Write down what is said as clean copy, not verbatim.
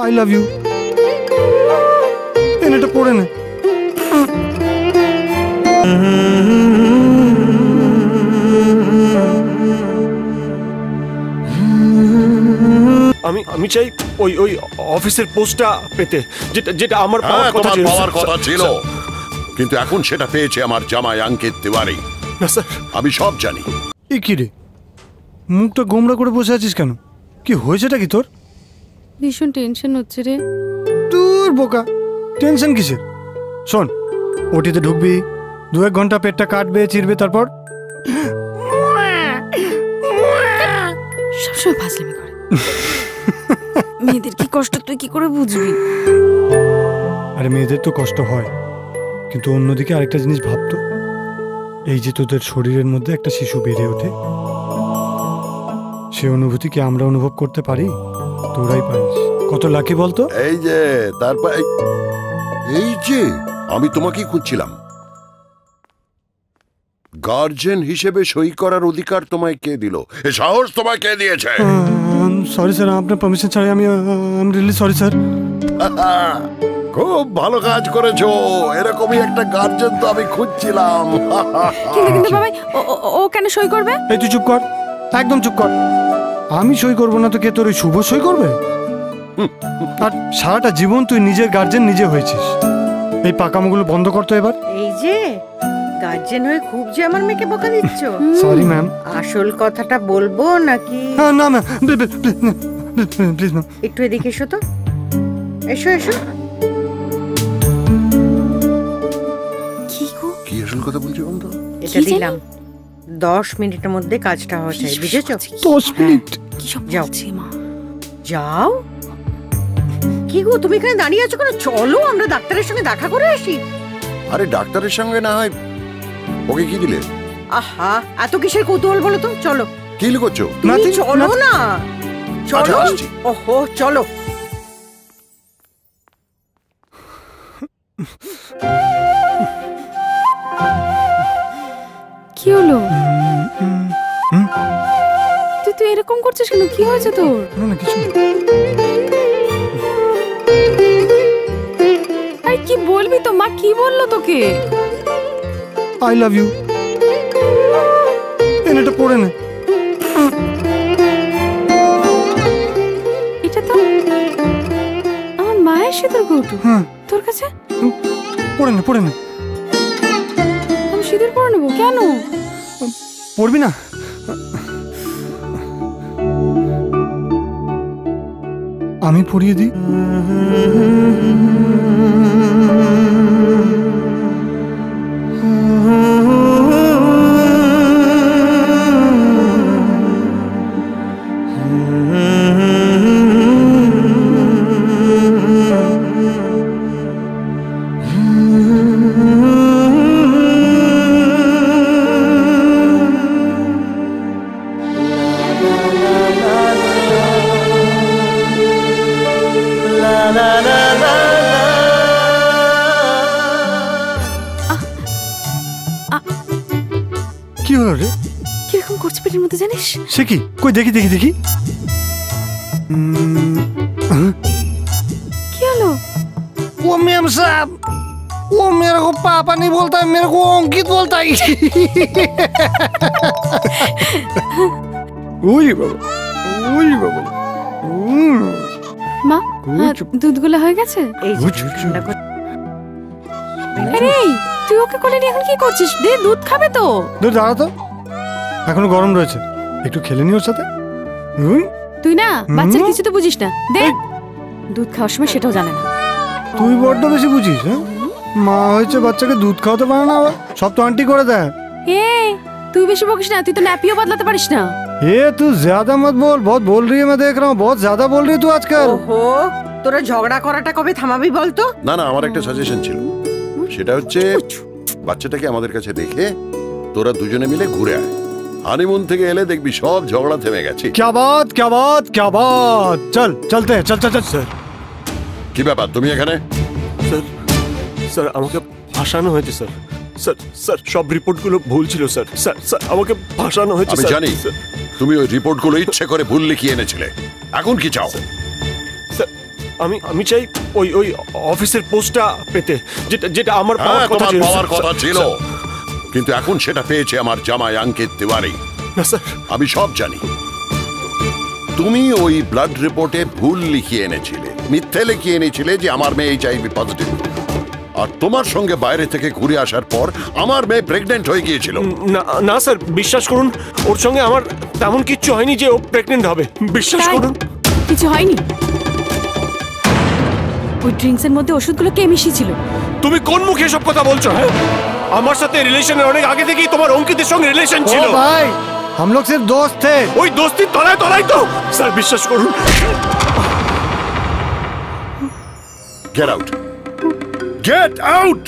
I love you. এটা পড়ে নে। আমি চাই ওই ওই অফিসের পোস্টটা পেতে, যেটা যেটা আমার পাওয়ার কথা ছিল, কিন্তু এখন সেটা পেয়েছে আমার জামাই অঙ্কিত তিওয়ারি। না স্যার, আমি সব জানি। এ কি রে, মুখটা গোমড়া করে বসে আছিস কেন? কি হয়েছেটা কি তোর? ভীষণ টেনশন হচ্ছে রে। তোর বোকা, টেনশন কিসের? শোন, ওটিতে ঢুকবি, 2-1 ঘন্টা পেটটা কাটবে, চিরবে, তারপর সবসময় ফাজলামি করে। মেয়েদের কি কষ্ট তুই কি করে বুঝবি? আরে মেয়েদের তো কষ্ট হয়, কিন্তু অন্যদিকে আরেকটা জিনিস ভাবতো, এই যে তোদের শরীরের মধ্যে একটা শিশু বেড়ে ওঠে, সে অনুভূতি কি আমরা অনুভব করতে পারি? তোরাই পারিস। কত লাকি বলতো। এই যে তারপর এই যে আমি তোমাকেই খুঁজছিলাম। গার্জেন হিসেবে সই করার অধিকার তোমায় কে দিল? এ সাহস তোমায় কে দিয়েছে? সরি স্যার, আপনার পারমিশন ছাড়াই আমি রিয়েলি সরি স্যার। খুব ভালো কাজ করেছো। এরকমই একটা গার্জেন তো আমি খুঁজছিলাম। কিন্তু বাবা ও কেন সই করবে? এই তুই চুপ কর, একদম চুপ কর। আমি সই করবো না তো কে তোর ওই শুভ সই করবে? আর সারাটা জীবন তুই নিজের গার্জেন নিজে হয়েছিস। এই পাকামোগুলো বন্ধ করতো এবার। এই যে গার্জেন হয়ে খুব যে আমার মেয়েকে বকা দিচ্ছ। Sorry ma'am. আসল কথাটা বলবো নাকি? না ম্যাম, প্লিজ ম্যাম। একটু এদিকে এসো তো, এসো এসো। কি আসল কথা বলছি বন্ধু? এটা দিলাম, 10 মিনিটের মধ্যে কাজটা হওয়া চাই, বুঝেছো? 10 মিনিট? কি সব যাও বলছি মা? যাও। কি গো, তুমি এখানে দাঁড়িয়ে আছো কেন? চলো আমরা ডাক্তারের সঙ্গে দেখা করে আসি। আরে ডাক্তারের সঙ্গে না হয়, ওকে কি দিলে? আহা, এত কিসের কৌতূহল বলো তো? চলো। কি করছো? তুমি চলো না, চলো। আসছি। ওহো, চলো। কি হলো? তুই এরকম করছিস কেন? কি হয়েছে তোর? না কিছু। আরে কি বলবি তো? মা কি বললো তোকে? I love you. এটা পড়ে নে। এটা তো আমার মায়ের সিঁদুর কৌটো। তোর কাছে? পড়ে নে। আমি সিঁদুর পরে নেবো কেন? পড়বি না? আমি পড়িয়ে দিই। কি হলো রে? কিরকম করছে পেটের মধ্যে জানিস? সে কি? কই দেখি। কি হলো? वो मैम साहब, वो मेरे को पापा नहीं बोलता है, मेरे को अंकित बोलता है। ওই বাবা। মা, দুধগুলো হয়ে গেছে? এই আরে তুই ওকে কোলে নিয়ে এখন কি করছিস? দে, দুধ খাবে তো। দুধ দাঁড়া তো, এখনো গরম রয়েছে, একটু খেলে নি ওর সাথে। তুই না বাচ্চার কিছু তো বুঝিস না। দে, দুধ খাওয়ার সময় সেটাও জানে না। তুই বড্ড বেশি বুঝিস। মা হয়েছে, বাচ্চাকে দুধ খাওয়াতে পারে না, আবার সব তো আন্টি করে দেয়। তুই বেশি বকিস না, তুই তো ন্যাপিও বদলাতে পারিস না। तू ज्यादा मत बोल, बहुत बोल रही है, मैं देख रहा हूँ बहुत ज्यादा बोल रही है तू आजकल। ওহো, তোরা ঝগড়া করাটা কবে থামাবি বলতো? না আমার একটা সাজেশন ছিল, সেটা হচ্ছে বাচ্চাটাকে আমাদের কাছে রেখে তোরা দুজনে মিলে ঘুরে আয়। হানিমুন থেকে এলে দেখবি সব ঝগড়া থেমে গেছে। क्या बात। चलते हैं, चल। স্যার, কি ব্যাপার তুমি এখানে? স্যার আমাকে ফাঁসানো হয়েছে স্যার। স্যার সব রিপোর্টগুলো ভুল ছিল স্যার। স্যার আমাকে ফাঁসানো হয়েছে। আমি জানি তুমি ওই রিপোর্টগুলো ইচ্ছে করে ভুল লিখিয়ে এনেছিলে। এখন কি চাও? আমি আমি চাই ওই ওই অফিসের পোস্টটা পেতে, যেটা যেটা আমার হ্যাঁ, পাওয়ার কথা তোমার ছিল পাওয়ার স্যার। কথা ছিল, স্যার, কিন্তু এখন সেটা পেয়েছে আমার জামাই অঙ্কিত তিওয়ারি। না স্যার, আমি সব জানি। তুমি ওই ব্লাড রিপোর্টে ভুল লিখিয়ে এনেছিলে, মিথ্যে লিখিয়ে এনেছিলে যে আমার মেয়ে HIV পজিটিভ। আর তোমার সঙ্গে বাইরে থেকে ঘুরে আসার পর আমার মেয়ে প্রেগনেন্ট হয়ে গিয়েছিল। না না স্যার, বিশ্বাস করুন, ওর সঙ্গে আমার তেমন কিচ্ছু হয়নি যে ও প্রেগনেন্ট হবে, বিশ্বাস তাই? করুন। কিছু হয়নি? ওই ড্রিঙ্কস এর মধ্যে ওষুধগুলো কে মিশিয়েছিল? তুমি কোন মুখে সব কথা বলছো? হ্যাঁ, আমার সাথে রিলেশনের অনেক আগে থেকেই তোমার অঙ্কিতের সঙ্গে রিলেশন ओ ছিল। भाई हम लोग सिर्फ दोस्त थे। ওই দোস্তির তলায় তলায় তো স্যার, বিশ্বাস করুন। Get out, get out.